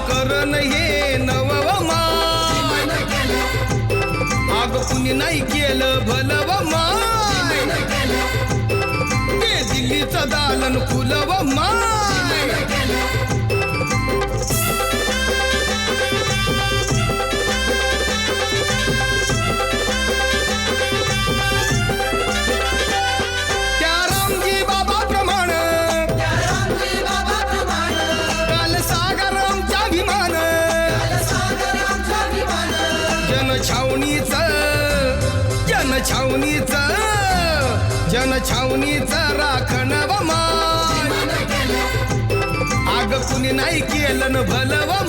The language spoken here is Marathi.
करण हे नवमाय आग कुणी नाही केलं भलव माय ते दिल्लीचं दालन फुलव माय त्या रामजी बाबा प्रमाण काल सागर आमचा अभिमान जनछावणीचं राखण व माय आग कुणी नाही केलं भलव